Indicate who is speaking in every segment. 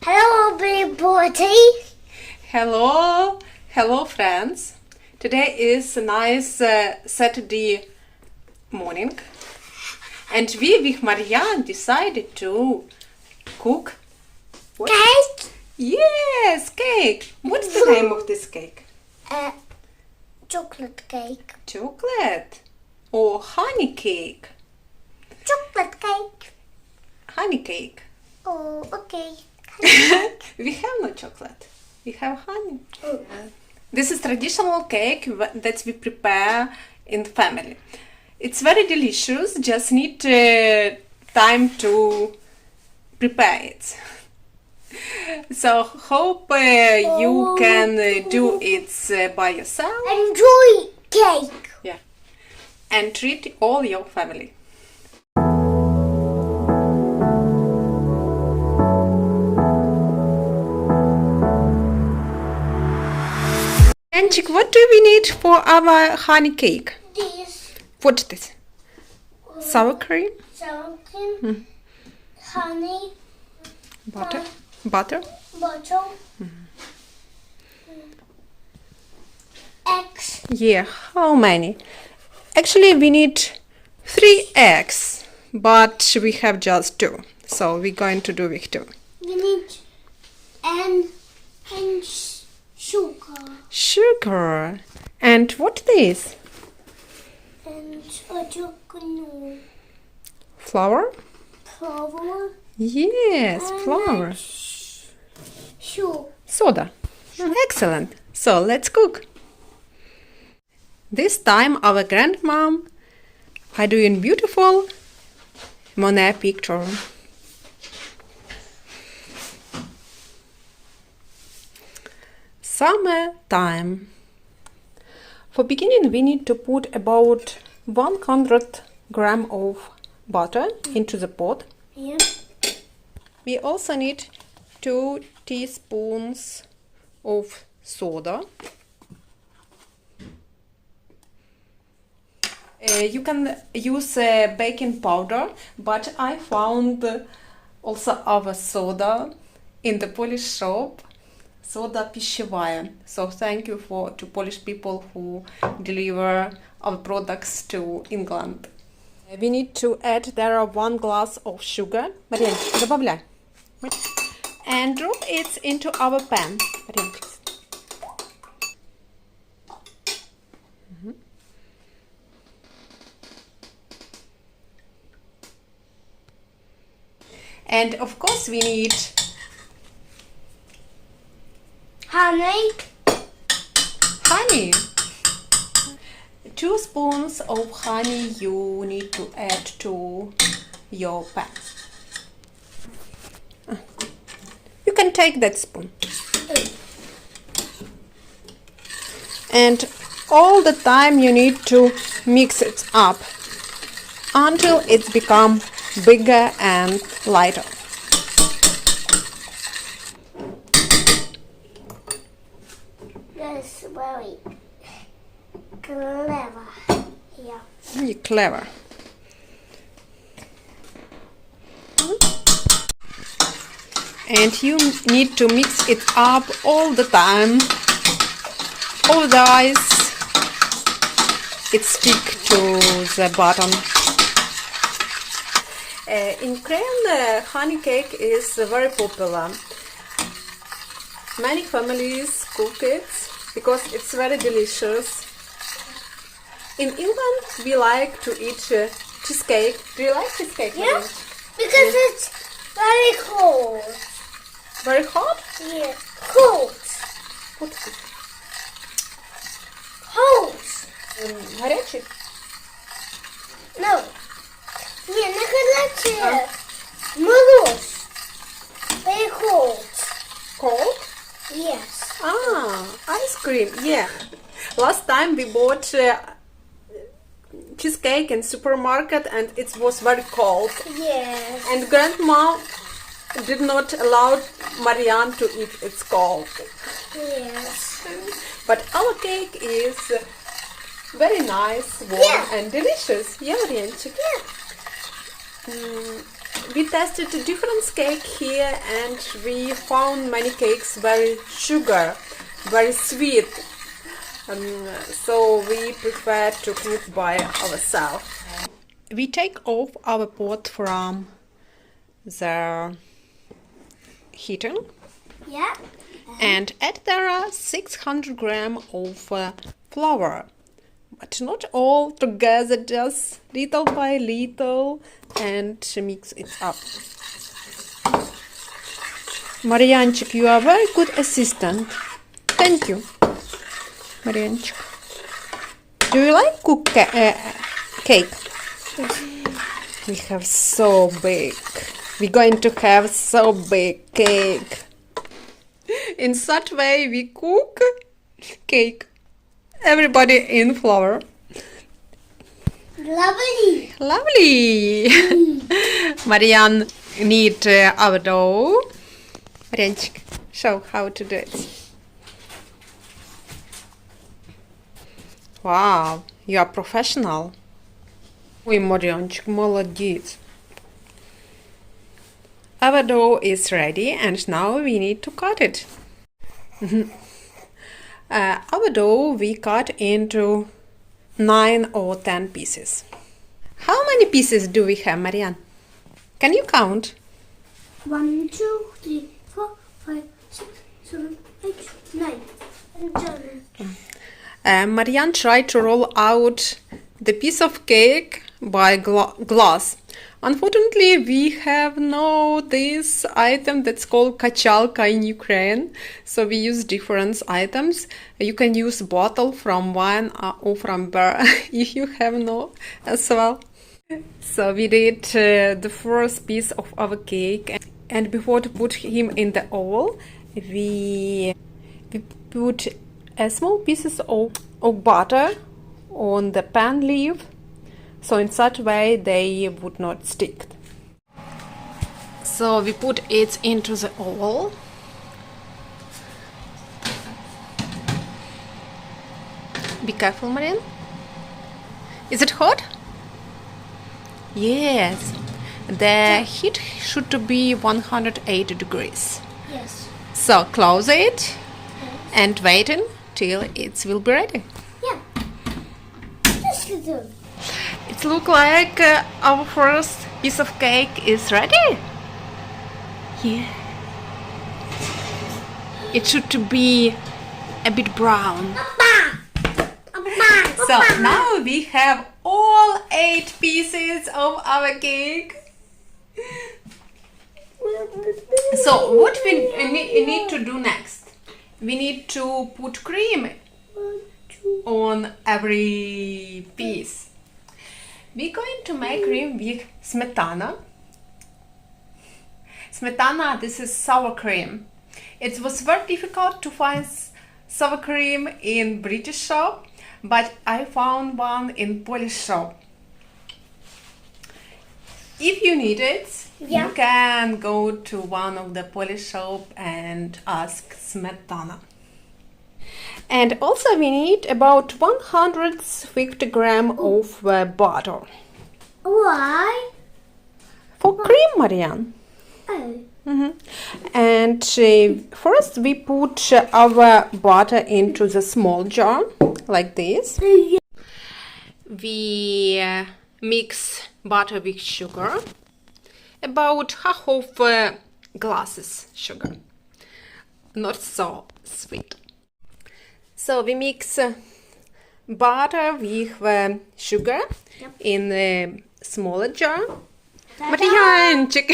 Speaker 1: Hello, everybody.
Speaker 2: Hello friends. Today is a nice Saturday morning and we with Marianne decided to cook what?
Speaker 1: Cake.
Speaker 2: Yes, cake. What's the name of this cake?
Speaker 1: Chocolate cake.
Speaker 2: Chocolate or honey cake?
Speaker 1: Chocolate cake.
Speaker 2: Honey cake.
Speaker 1: Oh, okay.
Speaker 2: We have no chocolate. We have honey.
Speaker 1: Oh.
Speaker 2: This is traditional cake that we prepare in the family. It's very delicious. Just need time to prepare it. So hope you can do it by yourself.
Speaker 1: Enjoy cake.
Speaker 2: Yeah, and treat all your family. Anchik, what do we need for our honey cake?
Speaker 1: This.
Speaker 2: What's this? Sour cream,
Speaker 1: Something. Honey.
Speaker 2: butter.
Speaker 1: Butter. Eggs.
Speaker 2: Yeah, how many? Actually, we need 3 eggs, but we have just 2. So we're going to do with 2.
Speaker 1: We need and sugar
Speaker 2: Sugar. And what is?
Speaker 1: and chocolate
Speaker 2: Flour?
Speaker 1: flour.
Speaker 2: Yes, flour.
Speaker 1: Sugar.
Speaker 2: Soda. Excellent. So let's cook. This time our grandmom are doing beautiful Monet picture. Summertime. For beginning we need to put about 100 gram of butter into the pot.
Speaker 1: Yeah.
Speaker 2: We also need 2 teaspoons of soda. You can use baking powder, but I found also our soda in the Polish shop, soda пищевая. So thank you to Polish people who deliver our products to England. We need to add there 1 glass of sugar. Marianчик, добавляй. And drop it into our pan. Marianчик. And of course we need
Speaker 1: Honey.
Speaker 2: honey. 2 spoons of honey you need to add to your pan. You can take that spoon. And all the time you need to mix it up until it's become bigger and lighter.
Speaker 1: That's very clever. Yeah.
Speaker 2: You're clever. And you need to mix it up all the time. Otherwise it sticks to the bottom. In Ukraine, honey cake is very popular. Many families cook it because it's very delicious. In England, we like to eat cheesecake. Do you like cheesecake?
Speaker 1: Yeah.
Speaker 2: Marianne?
Speaker 1: Because it's very cold.
Speaker 2: Very hot?
Speaker 1: Yeah. Cold.
Speaker 2: What is it?
Speaker 1: Cold.
Speaker 2: Горячий?
Speaker 1: No. Не, не горячее. Мороз. Very cold.
Speaker 2: Cold?
Speaker 1: Yes.
Speaker 2: Ah, ice cream. Yeah. Last time we bought cheesecake in supermarket and it was very cold.
Speaker 1: Yes.
Speaker 2: And grandma did not allow Marianne to eat it cold.
Speaker 1: Yes.
Speaker 2: But our cake is very nice, warm
Speaker 1: Yeah.
Speaker 2: and delicious. Yeah, Marianчик?
Speaker 1: Yeah.
Speaker 2: We tested different cake here and we found many cakes very sugar, very sweet. So we prefer to cook by ourselves. We take off our pot from the heating.
Speaker 1: Yeah.
Speaker 2: And add there 600 grams of flour, but not all together, just little by little, and mix it up. Marianchik, you are a very good assistant. Thank you, Marianchik. Do you like cook cake? We have so big. We're going to have so big cake. In such way we cook cake. Everybody in flour.
Speaker 1: Lovely.
Speaker 2: Lovely. Marianne knead our dough. Marianchik, show how to do it. Wow, you are professional. Ой, Marianchik, молодец. Our dough is ready and now we need to cut it. Our dough we cut into 9 or 10 pieces. How many pieces do we have, Marianne? Can you count?
Speaker 1: 1, 2, 3, 4, 5, 6, 7, 8, 9.
Speaker 2: Marianne tried to roll out the piece of cake by glass. Unfortunately, we have no this item that's called kachalka in Ukraine, so we use different items. You can use bottle from wine or from beer if you have no as well. So we did the first piece of our cake, and before to put him in the oven, we put small pieces of butter on the pan leaf. So in such way they would not stick. So we put it into the oil. Be careful, Marianne. Is it hot? Yes. The heat should be 180 degrees.
Speaker 1: Yes.
Speaker 2: So close it and wait till it will be ready.
Speaker 1: Yeah. This is good.
Speaker 2: It looks like our first piece of cake is ready. Yeah. It should be a bit brown. So now we have all 8 pieces of our cake. So what we need to do next? We need to put cream on every piece. We're going to make cream with smetana. Smetana, this is sour cream. It was very difficult to find sour cream in British shop, but I found one in Polish shop. If you need it, you can go to one of the Polish shop and ask smetana. And also we need about 150 grams of butter.
Speaker 1: Why?
Speaker 2: For cream, Marianne.
Speaker 1: Oh.
Speaker 2: And first we put our butter into the small jar, like this. We mix butter with sugar, about half of glasses sugar, not so sweet. So we mix butter with sugar in a smaller jar. Marianchik!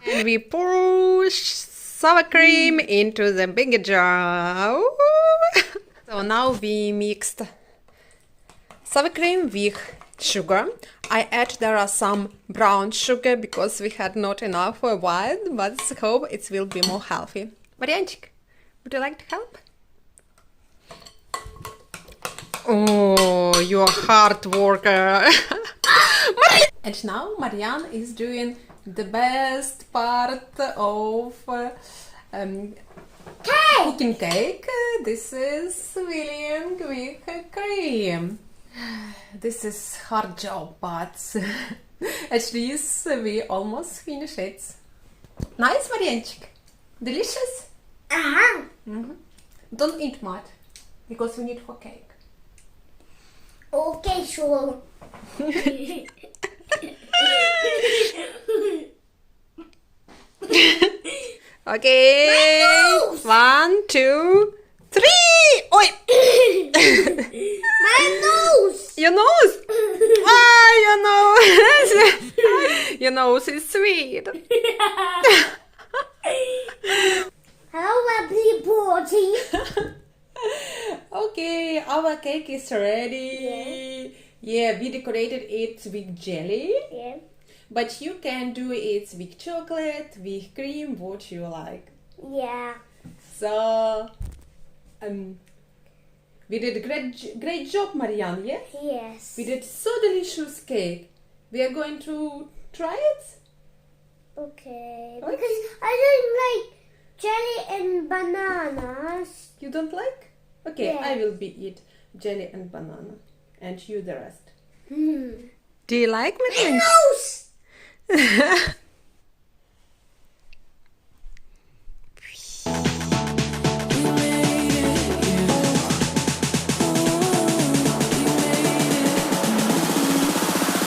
Speaker 2: And we pour sour cream into the big jar. So now we mixed sour cream with sugar. I add there are some brown sugar because we had not enough for white, but I hope it will be more healthy. Marianchik, would you like to help? Oh, you're a hard worker. And now Marianne is doing the best part of
Speaker 1: Cake!
Speaker 2: cooking cake. This is William with cream. This is hard job, but at least we almost finish it. Nice, Marianchik. Delicious.
Speaker 1: Uh-huh.
Speaker 2: Don't eat much because we need for cake.
Speaker 1: Okay, sure.
Speaker 2: Okay.
Speaker 1: My nose!
Speaker 2: 1, 2, 3. Oi!
Speaker 1: My nose!
Speaker 2: Your nose. Ah, your nose. Your nose is sweet.
Speaker 1: Hello, everybody.
Speaker 2: Okay, our cake is ready. Yeah, we decorated it with jelly.
Speaker 1: Yeah.
Speaker 2: But you can do it with chocolate, with cream, what you like.
Speaker 1: Yeah.
Speaker 2: So, we did a great job, Marianne, yeah?
Speaker 1: Yes.
Speaker 2: We did so delicious cake. We are going to try it?
Speaker 1: Okay.
Speaker 2: Okay.
Speaker 1: Because I don't like jelly and bananas.
Speaker 2: You don't like? Okay,
Speaker 1: Yeah.
Speaker 2: I will be eat jelly and banana. And you the rest.
Speaker 1: Hmm.
Speaker 2: Do you like
Speaker 1: My
Speaker 2: Marianne?
Speaker 1: nose!